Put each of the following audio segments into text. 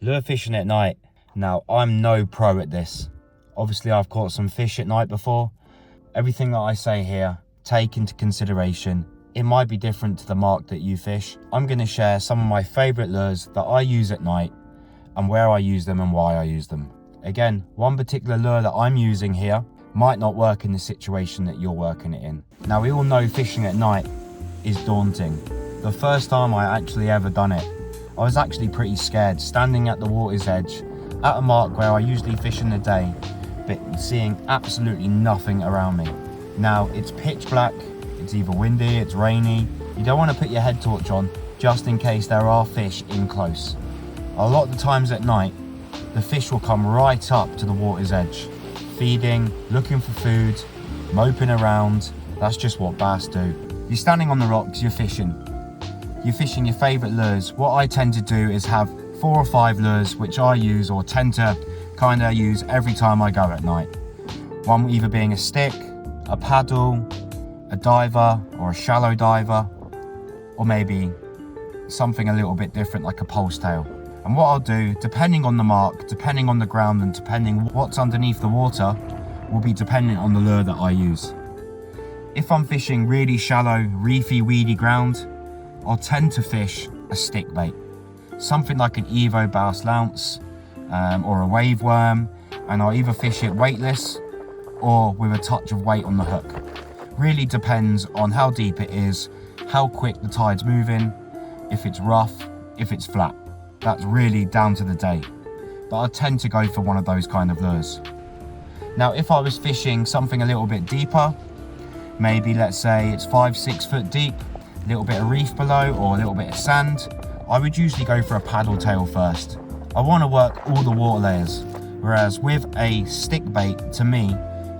Lure fishing at night. Now, I'm no pro at this. Obviously, I've caught some fish at night before. Everything that I say here, take into consideration. It might be different to the mark that you fish. I'm going to share some of my favourite lures that I use at night and where I use them and why I use them. Again, one particular lure that I'm using here might not work in the situation that you're working it in. Now, we all know fishing at night is daunting. The first time I actually ever done it, I was actually pretty scared, standing at the water's edge at a mark where I usually fish in the day, but seeing absolutely nothing around me. Now, it's pitch black, it's either windy, it's rainy. You don't want to put your head torch on just in case there are fish in close. A lot of the times at night, the fish will come right up to the water's edge, feeding, looking for food, moping around. That's just what bass do. You're standing on the rocks, you're fishing. You're fishing your favourite lures. What I tend to do is have 4 or 5 lures which I use or tend to kind of use every time I go at night. One either being a stick, a paddle, a diver or a shallow diver, or maybe something a little bit different like a pulse tail. And what I'll do, depending on the mark, depending on the ground and depending what's underneath the water, will be dependent on the lure that I use. If I'm fishing really shallow, reefy, weedy ground, I'll tend to fish a stick bait. Something like an Evo bass lounce or a wave worm, and I'll either fish it weightless or with a touch of weight on the hook. Really depends on how deep it is, how quick the tide's moving, if it's rough, if it's flat. That's really down to the day. But I tend to go for one of those kind of lures. Now, if I was fishing something a little bit deeper, maybe let's say it's 5-6 foot deep, a little bit of reef below or a little bit of sand, I would usually go for a paddle tail first. I want to work all the water layers, whereas with a stick bait, to me,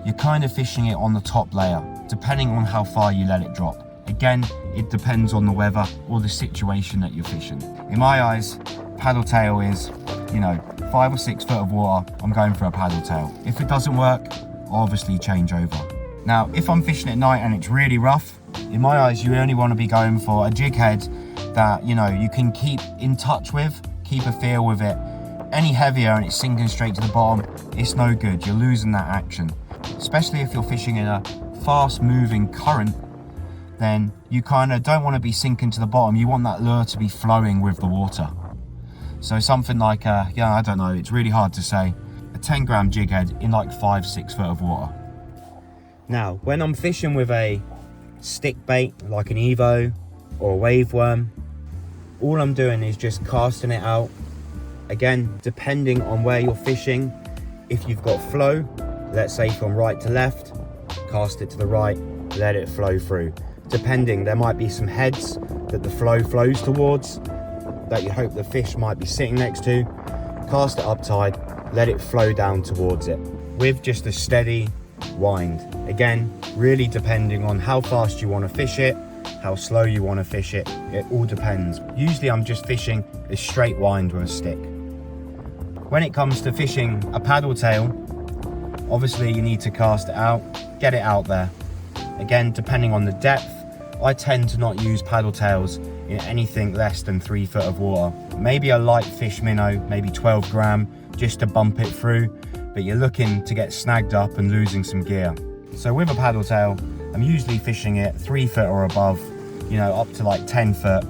you're kind of fishing it on the top layer, depending on how far you let it drop. Again, it depends on the weather or the situation that you're fishing. In my eyes, paddle tail is, 5 or 6 foot of water, I'm going for a paddle tail. If it doesn't work, I'll obviously change over. Now, if I'm fishing at night and it's really rough, in my eyes, you only want to be going for a jig head that, you can keep in touch with, keep a feel with it. Any heavier and it's sinking straight to the bottom, it's no good. You're losing that action. Especially if you're fishing in a fast moving current, then you kind of don't want to be sinking to the bottom. You want that lure to be flowing with the water. So something like I don't know, it's really hard to say, a 10 gram jig head in like 5-6 foot of water. Now, when I'm fishing with a stick bait like an Evo or a wave worm, all I'm doing is just casting it out. Again, depending on where you're fishing, if you've got flow, let's say from right to left, cast it to the right, let it flow through. Depending, there might be some heads that the flow flows towards that you hope the fish might be sitting next to. Cast it up tide, let it flow down towards it with just a steady wind. Again, really depending on how fast you want to fish it, how slow you want to fish it, it all depends. Usually I'm just fishing a straight wind with a stick. When it comes to fishing a paddle tail, obviously you need to cast it out, get it out there. Again, depending on the depth, I tend to not use paddle tails in anything less than 3 foot of water. Maybe a light fish minnow, maybe 12 gram, just to bump it through, but you're looking to get snagged up and losing some gear. So with a paddle tail, I'm usually fishing it 3 foot or above, up to like 10 foot.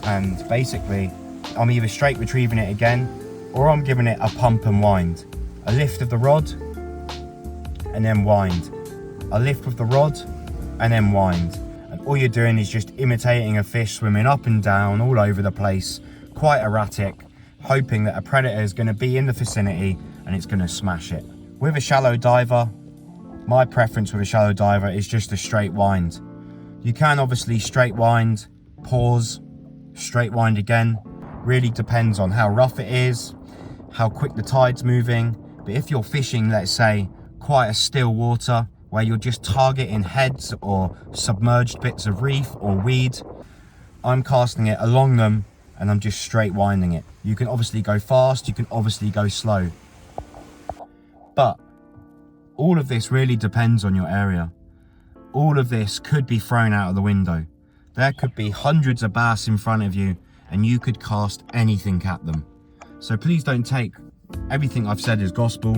And basically, I'm either straight retrieving it again, or I'm giving it a pump and wind. A lift of the rod, and then wind. A lift with the rod, and then wind. And all you're doing is just imitating a fish swimming up and down all over the place, quite erratic, hoping that a predator is going to be in the vicinity and it's going to smash it. With a shallow diver, my preference with a shallow diver is just a straight wind. You can obviously straight wind, pause, straight wind again. Really depends on how rough it is, how quick the tide's moving. But if you're fishing, let's say, quite a still water where you're just targeting heads or submerged bits of reef or weed, I'm casting it along them and I'm just straight winding it. You can obviously go fast, you can obviously go slow. But all of this really depends on your area. All of this could be thrown out of the window. There could be hundreds of bass in front of you and you could cast anything at them. So please don't take everything I've said as gospel.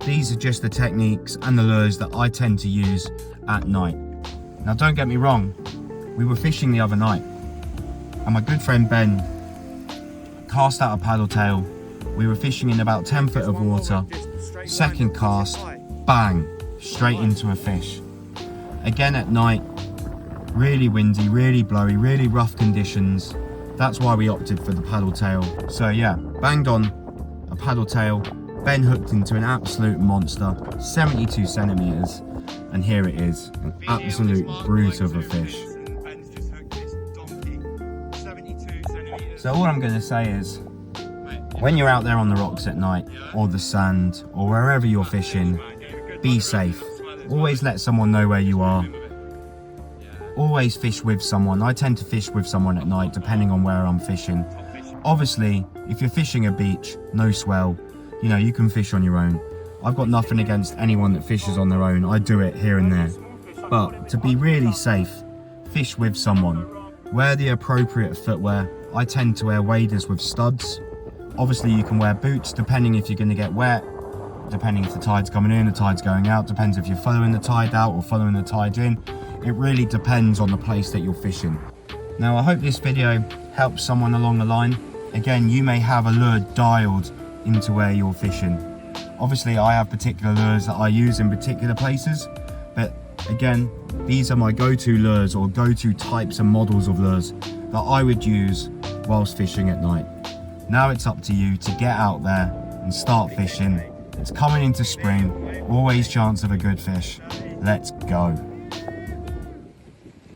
These are just the techniques and the lures that I tend to use at night. Now don't get me wrong, we were fishing the other night and my good friend Ben cast out a paddle tail. We were fishing in about 10 foot of water. Second cast, bang, straight into a fish. Again at night, really windy, really blowy, really rough conditions. That's why we opted for the paddle tail. So yeah, banged on a paddle tail. Ben hooked into an absolute monster, 72 centimeters. And here it is, an absolute brute of a fish. So all I'm gonna say is, when you're out there on the rocks at night, or the sand, or wherever you're fishing, be safe. Always let someone know where you are. Always fish with someone. I tend to fish with someone at night, depending on where I'm fishing. Obviously, if you're fishing a beach, no swell, you know, you can fish on your own. I've got nothing against anyone that fishes on their own. I do it here and there. But to be really safe, fish with someone. Wear the appropriate footwear. I tend to wear waders with studs. Obviously you can wear boots depending if you're going to get wet, depending if the tide's coming in, the tide's going out, depends if you're following the tide out or following the tide in. It really depends on the place that you're fishing. Now I hope this video helps someone along the line. Again, you may have a lure dialed into where you're fishing. Obviously I have particular lures that I use in particular places, but again, these are my go-to lures or go-to types and models of lures that I would use whilst fishing at night. Now it's up to you to get out there and start fishing. It's coming into spring, always chance of a good fish. Let's go.